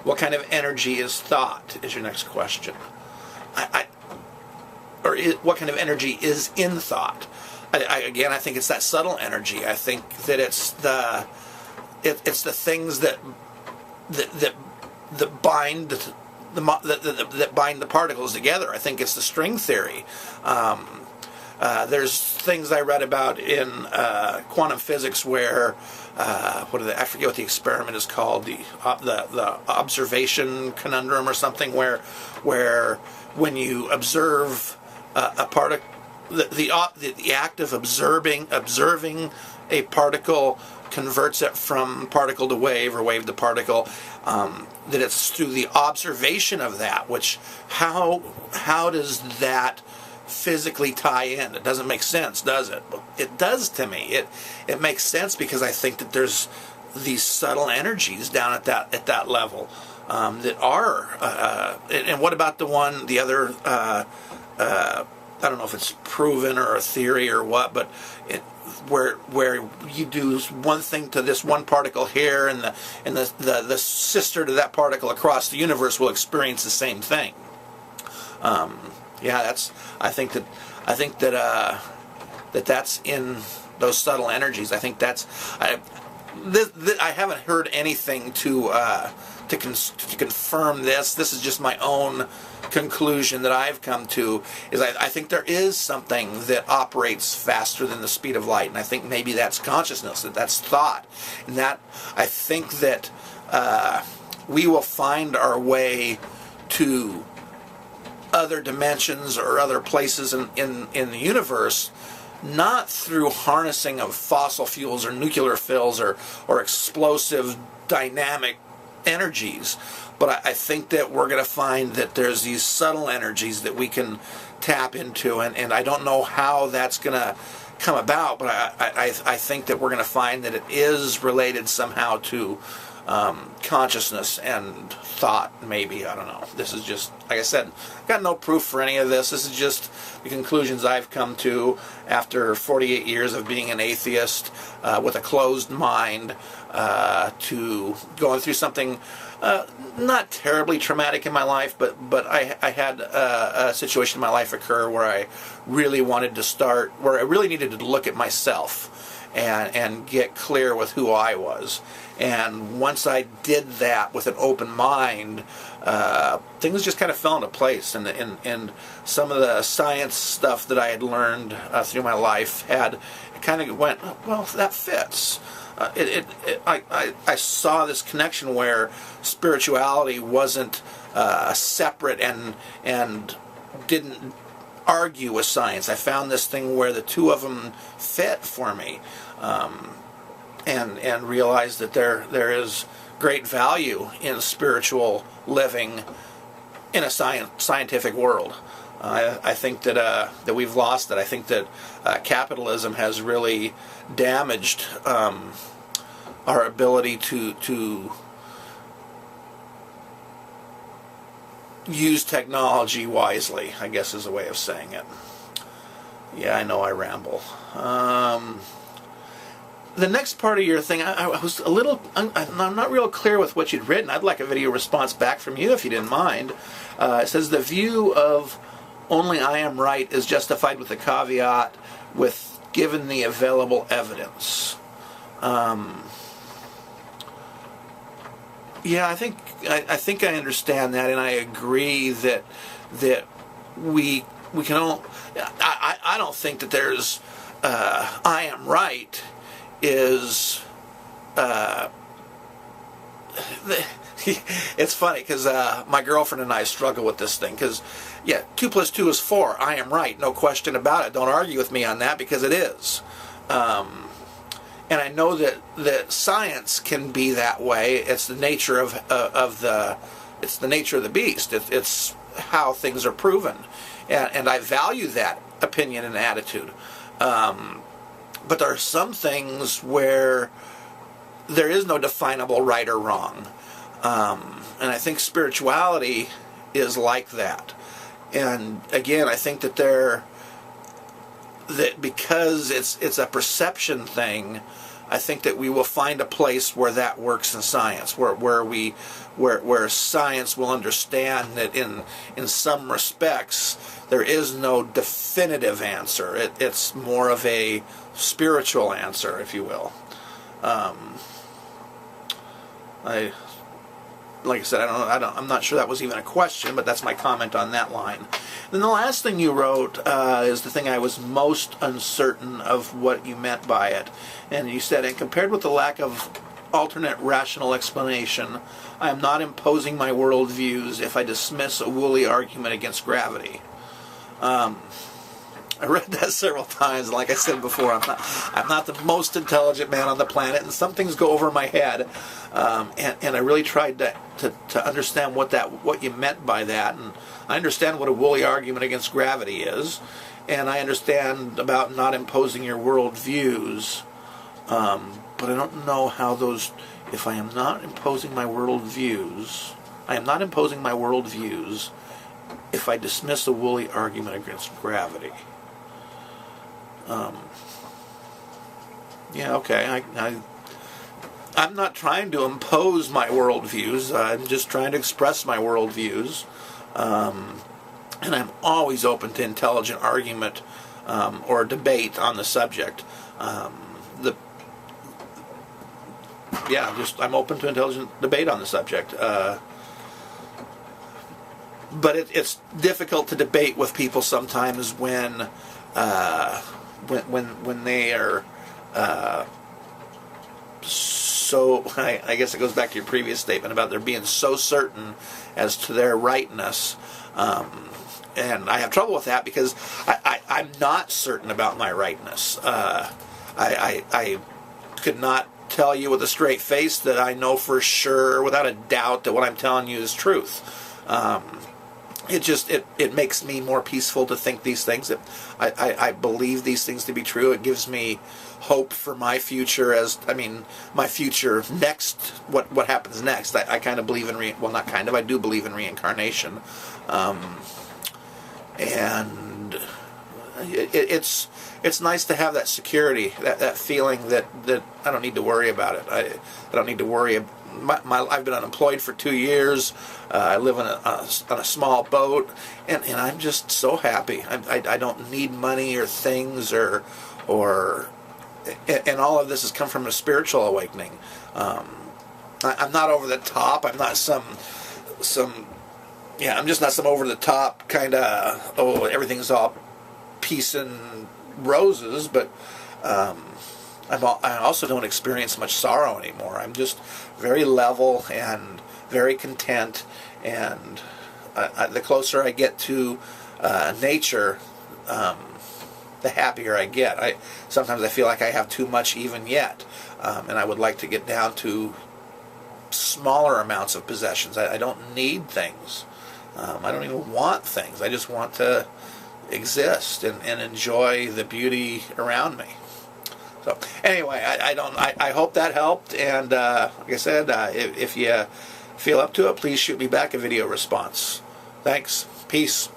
what kind of energy is thought, is your next question. What kind of energy is in thought? Again, I think it's that subtle energy. I think that it's the things that bind that bind the particles together. I think it's the string theory. There's things I read about in quantum physics where I forget what the experiment is called, the observation conundrum or something, where when you observe a particle, the act of observing a particle converts it from particle to wave or wave to particle. That it's through the observation of that, which how does that physically tie in? It doesn't make sense, does it? It does to me. It makes sense because I think that there's these subtle energies down at that level that are. And what about the other? I don't know if it's proven or a theory or what, but where you do one thing to this one particle here, and the sister to that particle across the universe will experience the same thing. I think that that's in those subtle energies. I think that's I haven't heard anything to confirm this. This is just my own conclusion that I've come to, is I think there is something that operates faster than the speed of light, and I think maybe that's consciousness, that's thought, and that I think that we will find our way to other dimensions or other places in the universe, not through harnessing of fossil fuels or nuclear fills or explosive dynamic energies, but I think that we're going to find that there's these subtle energies that we can tap into, and I don't know how that's going to come about, but I think that we're going to find that it is related somehow to consciousness and thought, maybe. I don't know. This is just, like I said, I've got no proof for any of this. This is just the conclusions I've come to after 48 years of being an atheist with a closed mind, to going through something not terribly traumatic in my life, but I had a situation in my life occur where I really needed to look at myself and get clear with who I was. And once I did that with an open mind, things just kind of fell into place. And some of the science stuff that I had learned through my life kind of went, well, that fits. I saw this connection where spirituality wasn't separate and didn't argue with science. I found this thing where the two of them fit for me, and realized that there is great value in spiritual living in a scientific world. I think that we've lost it. I think that capitalism has really damaged our ability to use technology wisely, I guess is a way of saying it. Yeah, I know I ramble. The next part of your thing, I was I'm not real clear with what you'd written. I'd like a video response back from you if you didn't mind. It says, the view of only I am right is justified with the caveat with given the available evidence. Yeah, I think I understand that, and I agree that we can all. I don't think that there's I am right is. It's funny because my girlfriend and I struggle with this thing because, yeah, 2 + 2 is 4. I am right, no question about it. Don't argue with me on that because it is. And I know that science can be that way. It's the nature of the nature of the beast. It's how things are proven, and I value that opinion and attitude. But there are some things where there is no definable right or wrong. And I think spirituality is like that. And again, I think that because it's a perception thing, I think that we will find a place where that works in science, where science will understand that in some respects there is no definitive answer. It's more of a spiritual answer, if you will. Like I said, I'm not sure that was even a question, but that's my comment on that line. Then the last thing you wrote is the thing I was most uncertain of what you meant by it. And you said, and compared with the lack of alternate rational explanation, I am not imposing my worldviews if I dismiss a woolly argument against gravity. I read that several times, and like I said before, I'm not the most intelligent man on the planet, and some things go over my head. And I really tried to understand what you meant by that, and I understand what a woolly argument against gravity is, and I understand about not imposing your worldviews, but I don't know how those. If I am not imposing my worldviews, I am not imposing my worldviews if I dismiss a woolly argument against gravity. Yeah, okay. I'm not trying to impose my worldviews. I'm just trying to express my worldviews. And I'm always open to intelligent argument or debate on the subject. I'm open to intelligent debate on the subject. But it's difficult to debate with people sometimes when they are so. I guess it goes back to your previous statement about their being so certain as to their rightness, and I have trouble with that because I'm not certain about my rightness. I could not tell you with a straight face that I know for sure, without a doubt, that what I'm telling you is truth. It makes me more peaceful to think these things. That I believe these things to be true. It gives me hope for my future. My future next. What happens next? I kind of believe in I do believe in reincarnation, and it's nice to have that security, that feeling that I don't need to worry about it. I don't need to worry. I've been unemployed for 2 years. I live on a small boat, and I'm just so happy. I don't need money or things and all of this has come from a spiritual awakening. I'm not over the top. I'm not I'm just not some over the top kind of everything's all peace and roses, but I also don't experience much sorrow anymore. I'm just very level and very content, and the closer I get to nature, the happier I get. Sometimes I feel like I have too much even yet, and I would like to get down to smaller amounts of possessions. I don't need things. I don't even want things. I just want to exist and enjoy the beauty around me. So anyway, I hope that helped, and like I said, if you feel up to it, please shoot me back a video response. Thanks. Peace.